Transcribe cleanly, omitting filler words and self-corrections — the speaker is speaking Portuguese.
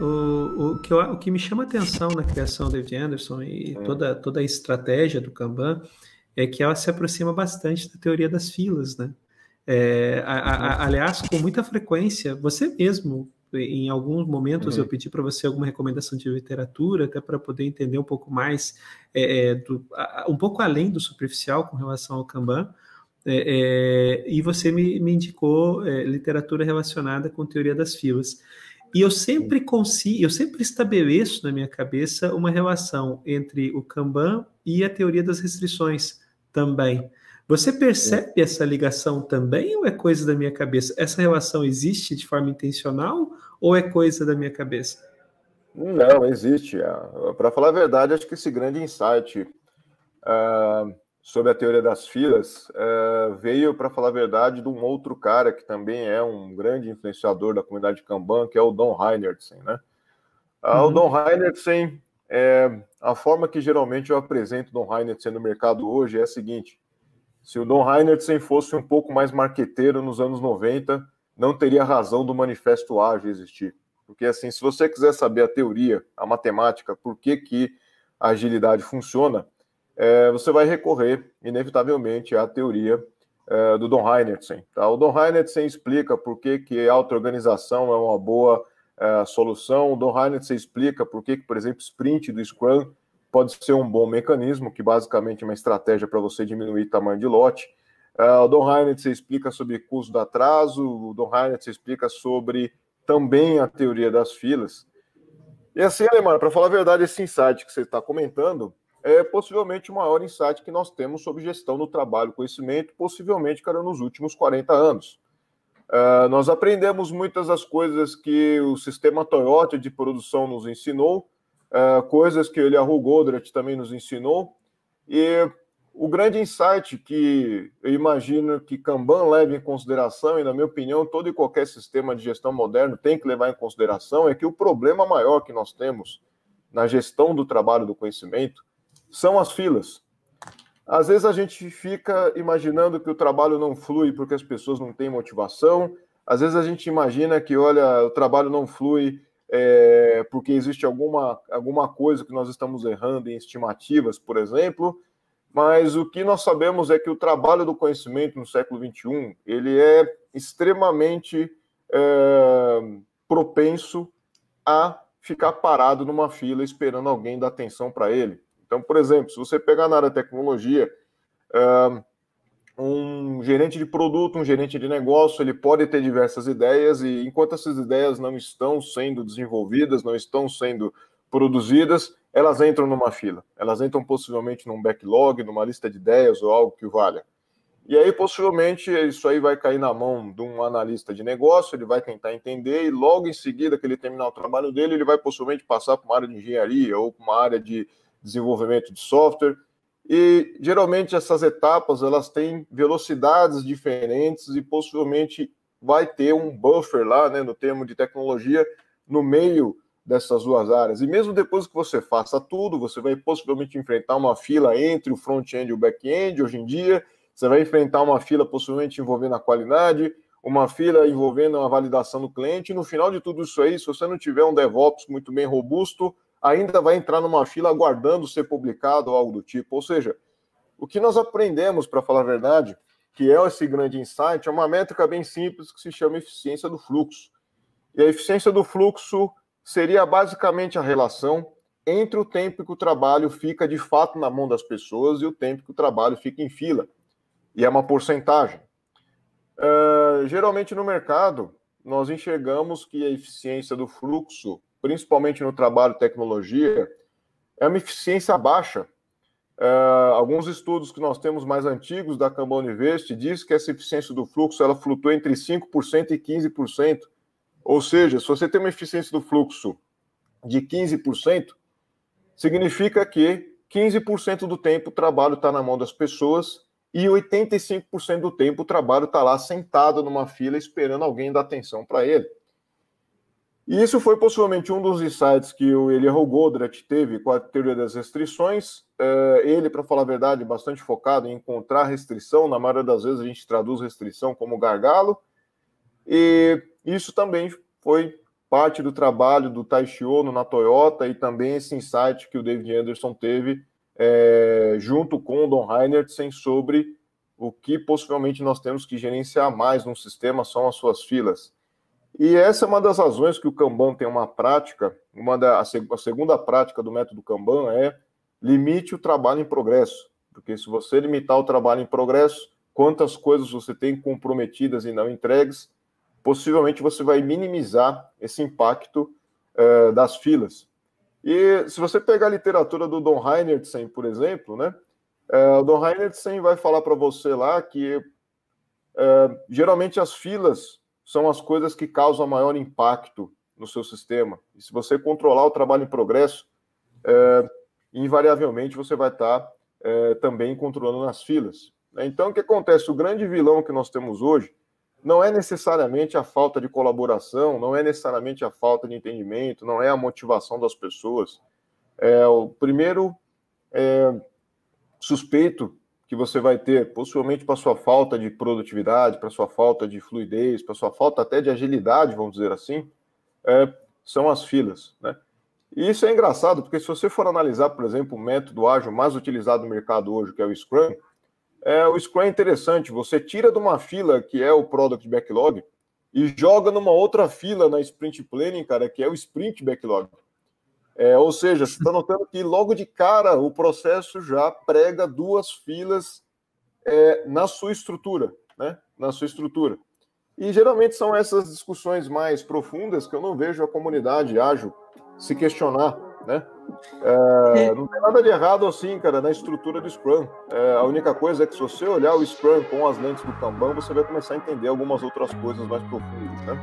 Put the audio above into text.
O que me chama atenção na criação do David Anderson e toda a estratégia do Kanban é que ela se aproxima bastante da teoria das filas, né? Aliás, com muita frequência, você mesmo, em alguns momentos, eu pedi para você alguma recomendação de literatura, até para poder entender um pouco mais, um pouco além do superficial com relação ao Kanban, e você me indicou literatura relacionada com teoria das filas. E eu sempre estabeleço na minha cabeça uma relação entre o Kanban e a teoria das restrições também. Você percebe essa ligação também ou é coisa da minha cabeça? Essa relação existe de forma intencional ou é coisa da minha cabeça? Não, existe. Para falar a verdade, acho que esse grande insight sobre a teoria das filas veio, para falar a verdade, de um outro cara que também é um grande influenciador da comunidade Kanban, que é o Don Heinertsen, né? O Don Heinertsen, a forma que geralmente eu apresento o Don Heinertsen no mercado hoje é a seguinte: se o Don Heinertsen fosse um pouco mais marqueteiro nos anos 90, não teria razão do Manifesto Ágil existir. Porque, assim, se você quiser saber a teoria, a matemática, por que a agilidade funciona, você vai recorrer, inevitavelmente, à teoria do Don Heinertsen. Tá? O Don Heinertsen explica por que a auto-organização é uma boa solução. O Don Heinertsen explica por que, por exemplo, sprint do Scrum pode ser um bom mecanismo, que basicamente é uma estratégia para você diminuir o tamanho de lote. O Don Heinertsen explica sobre custo do atraso, o Don Heinertsen explica sobre também a teoria das filas. E assim, Alemar, para falar a verdade, esse insight que você está comentando é possivelmente o maior insight que nós temos sobre gestão do trabalho e conhecimento, possivelmente, cara, nos últimos 40 anos. Nós aprendemos muitas das coisas que o sistema Toyota de produção nos ensinou, coisas que o Eliyahu Goldratt também nos ensinou, e o grande insight que eu imagino que Kanban leva em consideração, e na minha opinião todo e qualquer sistema de gestão moderno tem que levar em consideração, é que o problema maior que nós temos na gestão do trabalho do conhecimento são as filas. Às vezes a gente fica imaginando que o trabalho não flui porque as pessoas não têm motivação, às vezes a gente imagina que, olha, o trabalho não flui porque existe alguma coisa que nós estamos errando em estimativas, por exemplo, mas o que nós sabemos é que o trabalho do conhecimento no século XXI, ele é extremamente propenso a ficar parado numa fila esperando alguém dar atenção para ele. Então, por exemplo, se você pegar na área de tecnologia, um gerente de produto, um gerente de negócio, ele pode ter diversas ideias e enquanto essas ideias não estão sendo desenvolvidas, não estão sendo produzidas, elas entram numa fila. Elas entram possivelmente num backlog, numa lista de ideias ou algo que valha. E aí, possivelmente, isso aí vai cair na mão de um analista de negócio, ele vai tentar entender e logo em seguida que ele terminar o trabalho dele, ele vai possivelmente passar para uma área de engenharia ou para uma área de desenvolvimento de software. E geralmente essas etapas elas têm velocidades diferentes e possivelmente vai ter um buffer lá, né, no termo de tecnologia, no meio dessas duas áreas. E mesmo depois que você faça tudo, você vai possivelmente enfrentar uma fila entre o front-end e o back-end hoje em dia, você vai enfrentar uma fila possivelmente envolvendo a qualidade, uma fila envolvendo a validação do cliente, e no final de tudo isso aí, se você não tiver um DevOps muito bem robusto, ainda vai entrar numa fila aguardando ser publicado ou algo do tipo. Ou seja, o que nós aprendemos, para falar a verdade, que é esse grande insight, é uma métrica bem simples que se chama eficiência do fluxo. E a eficiência do fluxo seria basicamente a relação entre o tempo que o trabalho fica de fato na mão das pessoas e o tempo que o trabalho fica em fila. E é uma porcentagem. Geralmente no mercado, nós enxergamos que a eficiência do fluxo, principalmente no trabalho de tecnologia, é uma eficiência baixa. Alguns estudos que nós temos mais antigos da Kanban University diz que essa eficiência do fluxo ela flutua entre 5% e 15%. Ou seja, se você tem uma eficiência do fluxo de 15%, significa que 15% do tempo o trabalho está na mão das pessoas e 85% do tempo o trabalho está lá sentado numa fila esperando alguém dar atenção para ele. E isso foi possivelmente um dos insights que o Eliyahu Goldratt teve com a teoria das restrições. Ele, para falar a verdade, bastante focado em encontrar restrição. Na maioria das vezes a gente traduz restrição como gargalo. E isso também foi parte do trabalho do Taishi Ono na Toyota e também esse insight que o David Anderson teve junto com o Don Heinertsen sobre o que possivelmente nós temos que gerenciar mais num sistema são as suas filas. E essa é uma das razões que o Kanban tem uma prática, a segunda prática do método Kanban é limite o trabalho em progresso, porque se você limitar o trabalho em progresso, quantas coisas você tem comprometidas e não entregues, possivelmente você vai minimizar esse impacto das filas. E se você pegar a literatura do Don Heinertsen, por exemplo, né, o Don Heinertsen vai falar para você lá que geralmente as filas são as coisas que causam maior impacto no seu sistema. E se você controlar o trabalho em progresso, invariavelmente você vai estar também controlando nas filas. Então, o que acontece? O grande vilão que nós temos hoje não é necessariamente a falta de colaboração, não é necessariamente a falta de entendimento, não é a motivação das pessoas. O primeiro suspeito que você vai ter, possivelmente para sua falta de produtividade, para sua falta de fluidez, para sua falta até de agilidade, vamos dizer assim, são as filas, né? E isso é engraçado, porque se você for analisar, por exemplo, o método ágil mais utilizado no mercado hoje, que é o Scrum, o Scrum é interessante, você tira de uma fila, que é o Product Backlog, e joga numa outra fila na Sprint Planning, cara, que é o Sprint Backlog. Ou seja, você está notando que logo de cara o processo já prega duas filas na sua estrutura, né? Na sua estrutura. E geralmente são essas discussões mais profundas que eu não vejo a comunidade ágil se questionar, né? Não tem nada de errado assim, cara, na estrutura do Scrum. A única coisa é que se você olhar o Scrum com as lentes do Kanban, você vai começar a entender algumas outras coisas mais profundas, né?